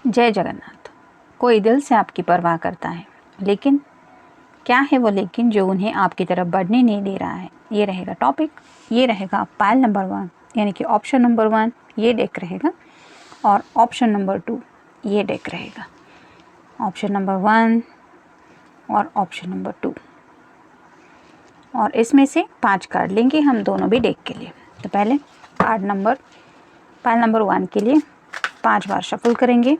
जय जगन्नाथ। कोई दिल से आपकी परवाह करता है, लेकिन क्या है वो लेकिन जो उन्हें आपकी तरफ बढ़ने नहीं दे रहा है। ये रहेगा टॉपिक, ये रहेगा पायल नंबर 1 यानी कि ऑप्शन नंबर 1 ये डेक रहेगा और ऑप्शन नंबर 2 ये डेक रहेगा। ऑप्शन नंबर 1 और ऑप्शन नंबर 2 और इसमें से 5 कार्ड लेंगे हम दोनों भी डेक के लिए। तो पहले पायल नंबर 1 के लिए 5 बार शफल करेंगे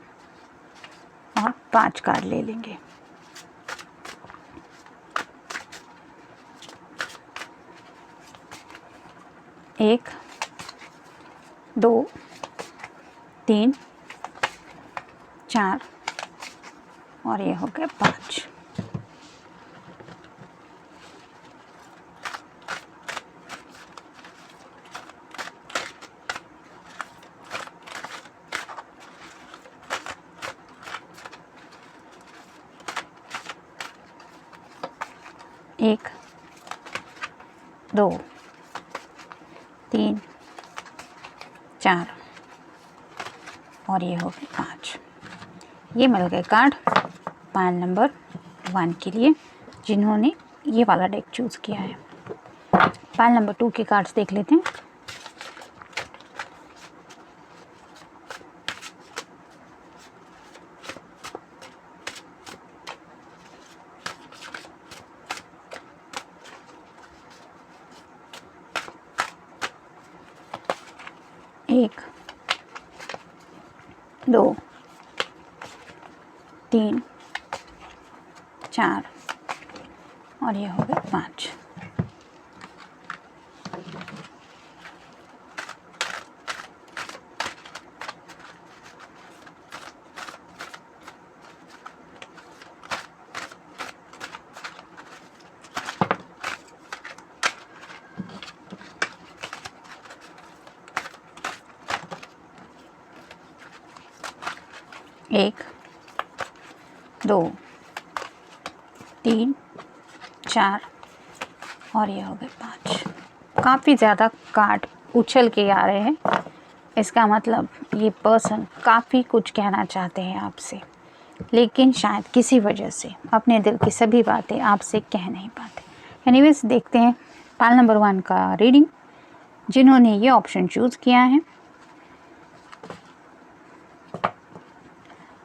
और 5 कार्ड ले लेंगे। एक, 2, 3, 4 और ये हो गया 5। एक, 2, 3, 4 और ये हो गए 5। ये मिल गए कार्ड पायल नंबर 1 के लिए जिन्होंने ये वाला डेक चूज़ किया है। पायल नंबर 2 के कार्ड्स देख लेते हैं। एक, 2, 3, 4 और ये हो गए 5। एक, 2, 3, 4 और ये हो गए 5। काफ़ी ज़्यादा कार्ड उछल के आ रहे हैं। इसका मतलब ये पर्सन काफ़ी कुछ कहना चाहते हैं आपसे, लेकिन शायद किसी वजह से अपने दिल की सभी बातें आपसे कह नहीं पाते। एनीवेज देखते हैं पायल नंबर 1 का रीडिंग जिन्होंने ये ऑप्शन चूज़ किया है।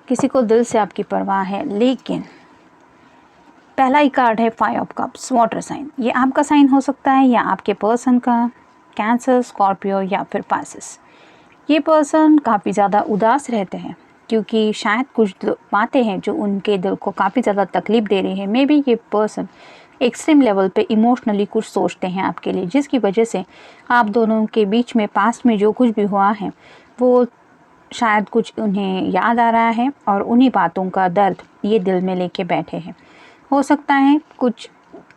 किसी को दिल से आपकी परवाह है, लेकिन पहला ही कार्ड है 5 ऑफ कप्स, वाटर साइन। ये आपका साइन हो सकता है या आपके पर्सन का, कैंसर, स्कॉर्पियो या फिर पाइसेस। ये पर्सन काफ़ी ज़्यादा उदास रहते हैं क्योंकि शायद कुछ बातें हैं जो उनके दिल को काफ़ी ज़्यादा तकलीफ़ दे रही है। मे बी ये पर्सन एक्सट्रीम लेवल पे इमोशनली कुछ सोचते हैं आपके लिए, जिसकी वजह से आप दोनों के बीच में पास्ट में जो कुछ भी हुआ है वो शायद कुछ उन्हें याद आ रहा है और उन्हीं बातों का दर्द ये दिल में लेके बैठे हैं। हो सकता है कुछ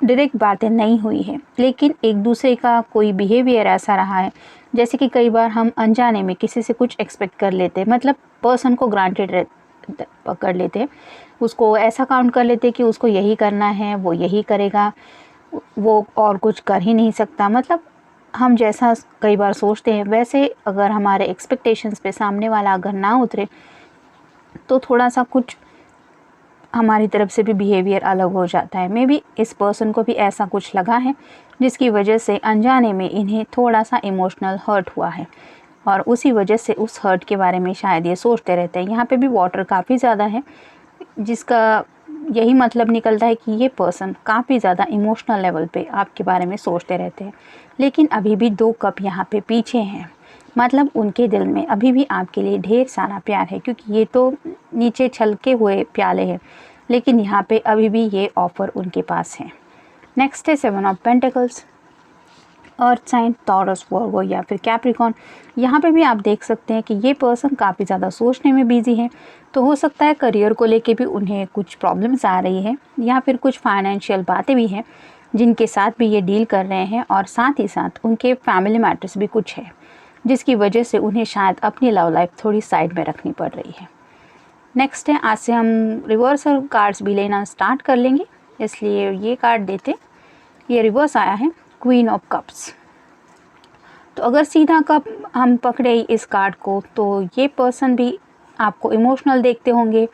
डायरेक्ट बातें नहीं हुई है, लेकिन एक दूसरे का कोई बिहेवियर ऐसा रहा है जैसे कि कई बार हम अनजाने में किसी से कुछ एक्सपेक्ट कर लेते हैं, मतलब पर्सन को ग्रांटेड पकड़ लेते हैं, उसको ऐसा काउंट कर लेते हैं कि उसको यही करना है, वो यही करेगा, वो और कुछ कर ही नहीं सकता। मतलब हम जैसा कई बार सोचते हैं वैसे अगर हमारे एक्सपेक्टेशंस पे सामने वाला अगर ना उतरे तो थोड़ा सा कुछ हमारी तरफ से भी बिहेवियर अलग हो जाता है। मे बी इस पर्सन को भी ऐसा कुछ लगा है जिसकी वजह से अनजाने में इन्हें थोड़ा सा इमोशनल हर्ट हुआ है और उसी वजह से उस हर्ट के बारे में शायद ये सोचते रहते हैं। यहाँ पे भी वाटर काफ़ी ज़्यादा है, जिसका यही मतलब निकलता है कि ये पर्सन काफ़ी ज़्यादा इमोशनल लेवल पे आपके बारे में सोचते रहते हैं, लेकिन अभी भी 2 कप यहाँ पे पीछे हैं। मतलब उनके दिल में अभी भी आपके लिए ढेर सारा प्यार है, क्योंकि ये तो नीचे छलके हुए प्याले हैं, लेकिन यहाँ पे अभी भी ये ऑफ़र उनके पास है। नेक्स्ट है 7 of pentacles, earth sign, Taurus, Virgo या फिर कैप्रिकॉन। यहाँ पे भी आप देख सकते हैं कि ये पर्सन काफ़ी ज़्यादा सोचने में बिजी है, तो हो सकता है करियर को लेके भी उन्हें कुछ प्रॉब्लम्स आ रही है या फिर कुछ फाइनेंशियल बातें भी हैं जिनके साथ भी ये डील कर रहे हैं, और साथ ही साथ उनके फैमिली मैटर्स भी कुछ है जिसकी वजह से उन्हें शायद अपनी लव लाइफ थोड़ी साइड में रखनी पड़ रही है। नेक्स्ट है, आज से हम रिवर्सल कार्ड्स भी लेना स्टार्ट कर लेंगे, इसलिए ये कार्ड देते। ये रिवर्स आया है क्वीन ऑफ कप्स। तो अगर सीधा कप हम पकड़े इस कार्ड को तो ये पर्सन भी आपको इमोशनल देखते होंगे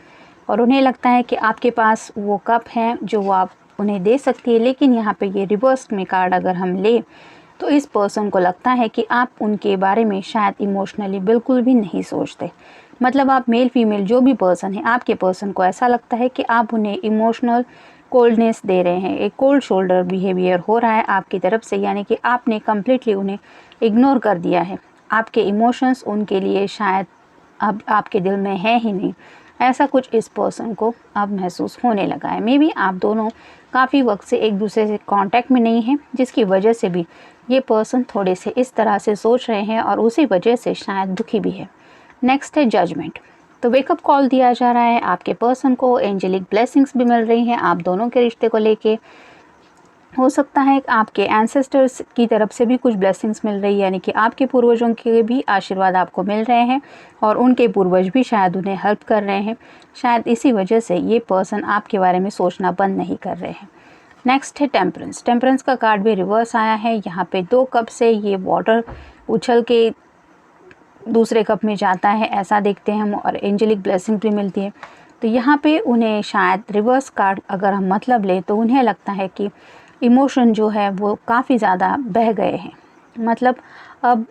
और उन्हें लगता है कि आपके पास वो कप है जो वो आप उन्हें दे सकती है। लेकिन यहाँ पे ये रिवर्स में कार्ड अगर हम ले तो इस पर्सन को लगता है कि आप उनके बारे में शायद इमोशनली बिल्कुल भी नहीं सोचते। मतलब आप मेल फीमेल जो भी पर्सन है, आपके पर्सन को ऐसा लगता है कि आप उन्हें इमोशनल कोल्डनेस दे रहे हैं, एक कोल्ड शोल्डर बिहेवियर हो रहा है आपकी तरफ से, यानी कि आपने कम्प्लीटली उन्हें इग्नोर कर दिया है। आपके इमोशंस उनके लिए शायद अब आपके दिल में है ही नहीं, ऐसा कुछ इस पर्सन को अब महसूस होने लगा है। मे बी आप दोनों काफ़ी वक्त से एक दूसरे से कांटेक्ट में नहीं हैं, जिसकी वजह से भी ये पर्सन थोड़े से इस तरह से सोच रहे हैं और उसी वजह से शायद दुखी भी है। नेक्स्ट है जजमेंट। तो वेकअप कॉल दिया जा रहा है आपके पर्सन को, एंजेलिक ब्लेसिंग्स भी मिल रही हैं आप दोनों के रिश्ते को लेके। हो सकता है आपके एंसेस्टर्स की तरफ से भी कुछ ब्लेसिंग्स मिल रही है, यानी कि आपके पूर्वजों के भी आशीर्वाद आपको मिल रहे हैं और उनके पूर्वज भी शायद उन्हें हेल्प कर रहे हैं। शायद इसी वजह से ये पर्सन आपके बारे में सोचना बंद नहीं कर रहे हैं। नेक्स्ट है टेम्परेंस। टेम्परेंस का कार्ड भी रिवर्स आया है। यहाँ पे 2 कप से ये वाटर उछल के दूसरे कप में जाता है, ऐसा देखते हैं हम, और एंजेलिक ब्लेसिंग भी मिलती है। तो यहाँ पे उन्हें शायद रिवर्स कार्ड अगर हम मतलब ले तो उन्हें लगता है कि इमोशन जो है वो काफ़ी ज़्यादा बह गए हैं। मतलब अब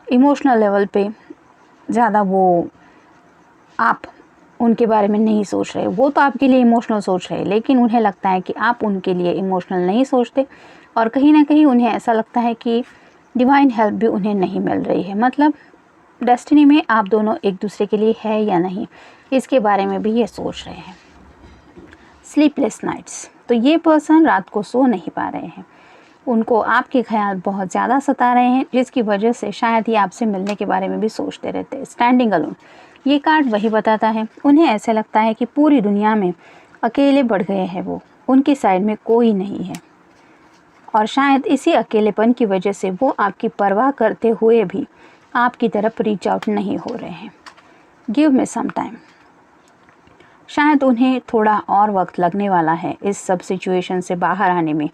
इमोशनल लेवल पे ज़्यादा वो आप उनके बारे में नहीं सोच रहे। वो तो आपके लिए इमोशनल सोच रहे हैं, लेकिन उन्हें लगता है कि आप उनके लिए इमोशनल नहीं सोचते और कहीं ना कहीं उन्हें ऐसा लगता है कि डिवाइन हेल्प भी उन्हें नहीं मिल रही है। मतलब डेस्टिनी में आप दोनों एक दूसरे के लिए है या नहीं, इसके बारे में भी ये सोच रहे हैं। Sleepless nights. तो ये पर्सन रात को सो नहीं पा रहे हैं, उनको आपके ख्याल बहुत ज़्यादा सता रहे हैं, जिसकी वजह से शायद ही आपसे मिलने के बारे में भी सोचते रहते हैं। स्टैंडिंग अलोन, ये कार्ड वही बताता है, उन्हें ऐसे लगता है कि पूरी दुनिया में अकेले बढ़ गए हैं वो, उनकी साइड में कोई नहीं है और शायद इसी अकेलेपन की वजह से वो आपकी परवाह करते हुए भी आपकी तरफ रीच आउट नहीं हो रहे हैं। Give me some time. शायद उन्हें थोड़ा और वक्त लगने वाला है इस सब सिचुएशन से बाहर आने में,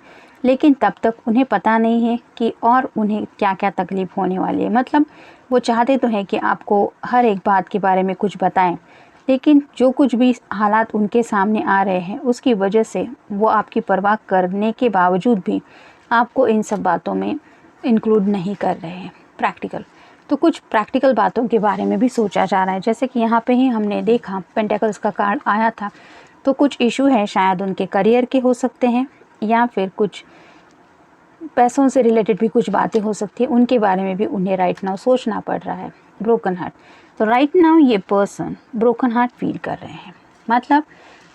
लेकिन तब तक उन्हें पता नहीं है कि और उन्हें क्या क्या तकलीफ़ होने वाली है। मतलब वो चाहते तो हैं कि आपको हर एक बात के बारे में कुछ बताएं, लेकिन जो कुछ भी हालात उनके सामने आ रहे हैं उसकी वजह से वो आपकी परवाह करने के बावजूद भी आपको इन सब बातों में इंक्लूड नहीं कर रहे हैं। प्रैक्टिकल, तो कुछ प्रैक्टिकल बातों के बारे में भी सोचा जा रहा है। जैसे कि यहाँ पे ही हमने देखा पेंटेकल्स का कार्ड आया था, तो कुछ इशू है शायद उनके करियर के हो सकते हैं या फिर कुछ पैसों से रिलेटेड भी कुछ बातें हो सकती है, उनके बारे में भी उन्हें राइट नाउ सोचना पड़ रहा है। ब्रोकन हार्ट, तो राइट नाउ ये पर्सन ब्रोकन हार्ट फील कर रहे हैं। मतलब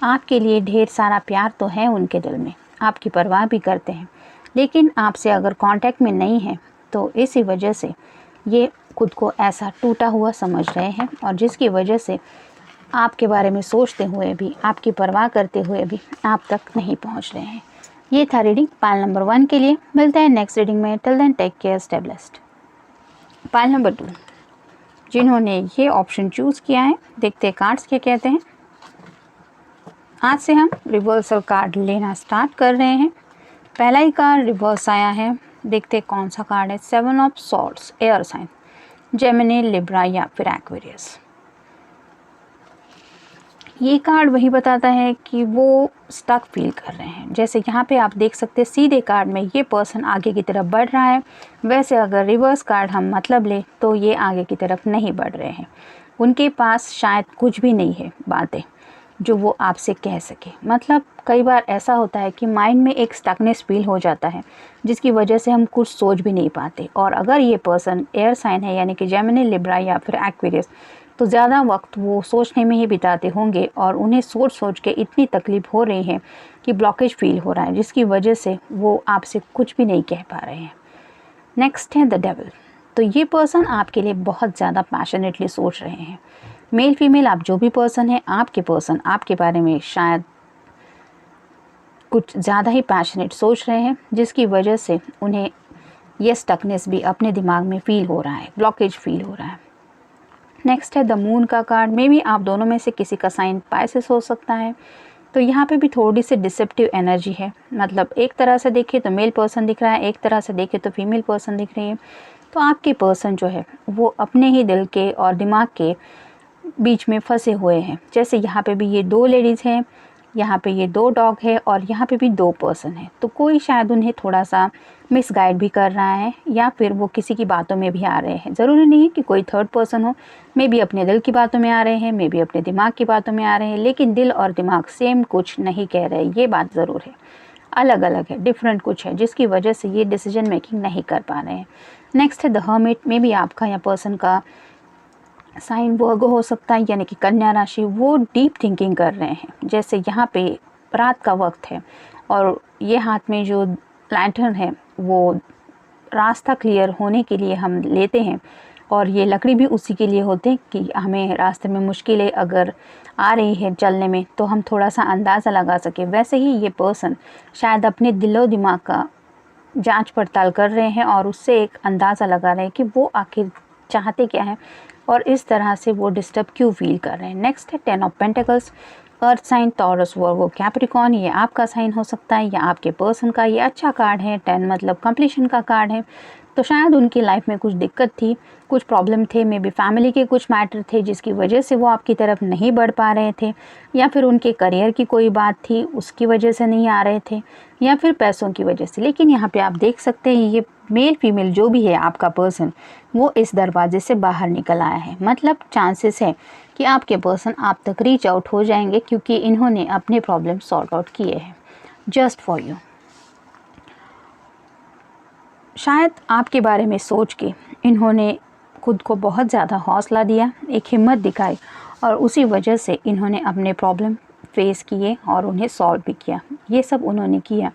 आपके लिए ढेर सारा प्यार तो है उनके दिल में, आपकी परवाह भी करते हैं, लेकिन आपसे अगर कांटेक्ट में नहीं है तो इसी वजह से ये खुद को ऐसा टूटा हुआ समझ रहे हैं और जिसकी वजह से आपके बारे में सोचते हुए भी, आपकी परवाह करते हुए भी आप तक नहीं पहुंच रहे हैं। ये था रीडिंग पाइल नंबर 1 के लिए। मिलते हैं नेक्स्ट रीडिंग में। Till then take care, stay blessed. Pile number 2, जिन्होंने ये ऑप्शन चूज़ किया है, देखते हैं कार्ड्स क्या कहते हैं। आज से हम रिवर्सल कार्ड लेना स्टार्ट कर रहे हैं। पहला ही कार्ड रिवर्स आया है, देखते हैं कौन सा कार्ड है। 7 of swords, air sign, Gemini, Libra या फिर एक्वेरियस। ये कार्ड वही बताता है कि वो स्टक फील कर रहे हैं। जैसे यहाँ पे आप देख सकते हैं सीधे कार्ड में ये पर्सन आगे की तरफ बढ़ रहा है, वैसे अगर रिवर्स कार्ड हम मतलब ले तो ये आगे की तरफ नहीं बढ़ रहे हैं। उनके पास शायद कुछ भी नहीं है बातें जो वो आपसे कह सके। मतलब कई बार ऐसा होता है कि माइंड में एक स्टकनेस फील हो जाता है जिसकी वजह से हम कुछ सोच भी नहीं पाते। और अगर ये पर्सन एयर साइन है यानी कि जेमिनी, लिब्रा या फिर एक्वेरियस, तो ज़्यादा वक्त वो सोचने में ही बिताते होंगे और उन्हें सोच सोच के इतनी तकलीफ़ हो रही है कि ब्लॉकेज फील हो रहा है, जिसकी वजह से वो आपसे कुछ भी नहीं कह पा रहे हैं। नेक्स्ट है द डेविल। तो ये पर्सन आपके लिए बहुत ज़्यादा पैशनेटली सोच रहे हैं। मेल फीमेल आप जो भी पर्सन है, आपके पर्सन आपके बारे में शायद कुछ ज़्यादा ही पैशनेट सोच रहे हैं, जिसकी वजह से उन्हें ये स्टकनेस भी अपने दिमाग में फ़ील हो रहा है, ब्लॉकेज फील हो रहा है। नेक्स्ट है द मून का कार्ड। मे बी आप दोनों में से किसी का साइन पाइसेस हो सकता है। तो यहाँ पे भी थोड़ी सी डिसेप्टिव एनर्जी है। मतलब एक तरह से देखें तो मेल पर्सन दिख रहा है, एक तरह से देखें तो फीमेल पर्सन दिख रही है। तो आपके पर्सन जो है वो अपने ही दिल के और दिमाग के बीच में फंसे हुए हैं। जैसे यहाँ पे भी ये 2 लेडीज़ हैं, यहाँ पे ये 2 डॉग है और यहाँ पे भी 2 पर्सन हैं। तो कोई शायद उन्हें थोड़ा सा मिसगाइड भी कर रहा है या फिर वो किसी की बातों में भी आ रहे हैं। ज़रूरी नहीं है कि कोई थर्ड पर्सन हो, मे बी अपने दिल की बातों में आ रहे हैं, मे बी अपने दिमाग की बातों में आ रहे हैं, लेकिन दिल और दिमाग सेम कुछ नहीं कह रहे, ये बात ज़रूर है। अलग अलग है, डिफरेंट कुछ है, जिसकी वजह से ये डिसीजन मेकिंग नहीं कर पा रहे हैं। नेक्स्ट है द हर्मिट। में भी आपका या पर्सन का साइन वर्गो हो सकता है, यानी कि कन्या राशि। वो डीप थिंकिंग कर रहे हैं। जैसे यहाँ पे रात का वक्त है और ये हाथ में जो लैंटर्न है वो रास्ता क्लियर होने के लिए हम लेते हैं, और ये लकड़ी भी उसी के लिए होते हैं कि हमें रास्ते में मुश्किलें अगर आ रही है चलने में तो हम थोड़ा सा अंदाज़ा लगा सकें। वैसे ही ये पर्सन शायद अपने दिलो दिमाग का जांच पड़ताल कर रहे हैं और उससे एक अंदाज़ा लगा रहे हैं कि वो आखिर चाहते क्या हैं और इस तरह से वो डिस्टर्ब क्यों फील कर रहे हैं। नेक्स्ट है 10 of pentacles. Earth sign Taurus Virgo Capricorn. ये आपका साइन हो सकता है या आपके पर्सन का। ये अच्छा कार्ड है। 10 मतलब कंप्लीशन का कार्ड है। तो शायद उनकी लाइफ में कुछ दिक्कत थी, कुछ प्रॉब्लम थे, मे बी फैमिली के कुछ मैटर थे जिसकी वजह से वो आपकी तरफ नहीं बढ़ पा रहे थे, या फिर उनके करियर की कोई बात थी उसकी वजह से नहीं आ रहे थे, या फिर पैसों की वजह से। लेकिन यहाँ पे आप देख सकते हैं ये मेल फीमेल जो भी है आपका पर्सन वो इस दरवाजे से बाहर निकल आया है। मतलब चांसेस है कि आपके पर्सन आप तक रीच आउट हो जाएंगे क्योंकि इन्होंने अपने प्रॉब्लम सॉर्ट आउट किए हैं जस्ट फॉर यू। शायद आपके बारे में सोच के इन्होंने खुद को बहुत ज़्यादा हौसला दिया, एक हिम्मत दिखाई, और उसी वजह से इन्होंने अपने प्रॉब्लम फेस किए और उन्हें सॉल्व भी किया। ये सब उन्होंने किया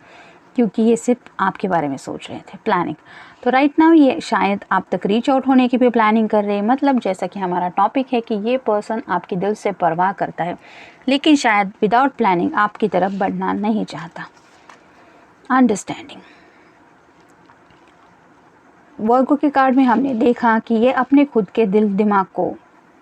क्योंकि ये सिर्फ आपके बारे में सोच रहे थे, प्लानिंग। तो राइट नाउ ये शायद आप तक रीच आउट होने की भी प्लानिंग कर रहे हैं। मतलब जैसा कि हमारा टॉपिक है कि ये पर्सन आपके दिल से परवाह करता है, लेकिन शायद विदाउट प्लानिंग आपकी तरफ बढ़ना नहीं चाहता। अंडरस्टैंडिंग वर्गो के कार्ड में हमने देखा कि ये अपने खुद के दिल दिमाग को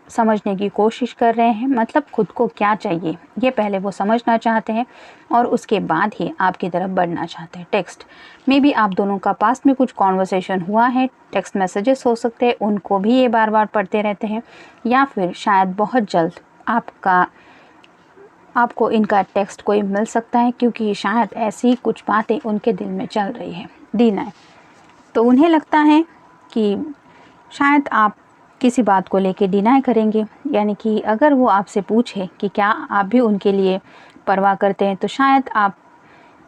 समझने की कोशिश कर रहे हैं। मतलब खुद को क्या चाहिए ये पहले वो समझना चाहते हैं और उसके बाद ही आपकी तरफ बढ़ना चाहते हैं। टेक्स्ट में भी आप दोनों का पास्ट में कुछ कॉन्वर्सेशन हुआ है, टेक्स्ट मैसेजेस हो सकते हैं, उनको भी ये बार बार पढ़ते रहते हैं, या फिर शायद बहुत जल्द आपको इनका टेक्स्ट कोई मिल सकता है क्योंकि शायद ऐसी कुछ बातें उनके दिल में चल रही है। डिनाई तो उन्हें लगता है कि शायद आप किसी बात को लेके डिनाई करेंगे, यानी कि अगर वो आपसे पूछे कि क्या आप भी उनके लिए परवाह करते हैं तो शायद आप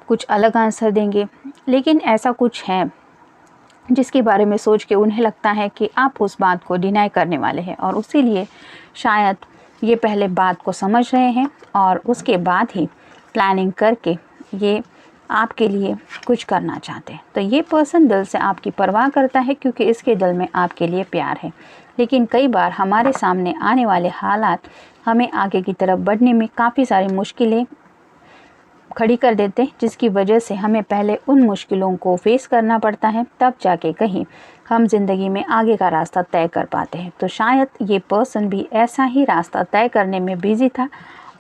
कुछ अलग आंसर देंगे। लेकिन ऐसा कुछ है जिसके बारे में सोच के उन्हें लगता है कि आप उस बात को डिनाई करने वाले हैं, और इसीलिए शायद ये पहले बात को समझ रहे हैं और उसके बाद ही प्लानिंग करके ये आपके लिए कुछ करना चाहते हैं। तो ये पर्सन दिल से आपकी परवाह करता है क्योंकि इसके दिल में आपके लिए प्यार है। लेकिन कई बार हमारे सामने आने वाले हालात हमें आगे की तरफ बढ़ने में काफ़ी सारी मुश्किलें खड़ी कर देते हैं, जिसकी वजह से हमें पहले उन मुश्किलों को फेस करना पड़ता है, तब जाके कहीं हम ज़िंदगी में आगे का रास्ता तय कर पाते हैं। तो शायद ये पर्सन भी ऐसा ही रास्ता तय करने में बिजी था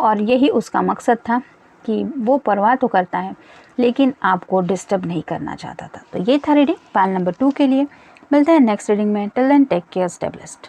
और यही उसका मकसद था कि वो परवाह तो करता है लेकिन आपको डिस्टर्ब नहीं करना चाहता था। तो ये था रीडिंग पाइल नंबर 2 के लिए। मिलते हैं नेक्स्ट रीडिंग में। Till then take care, stay blessed.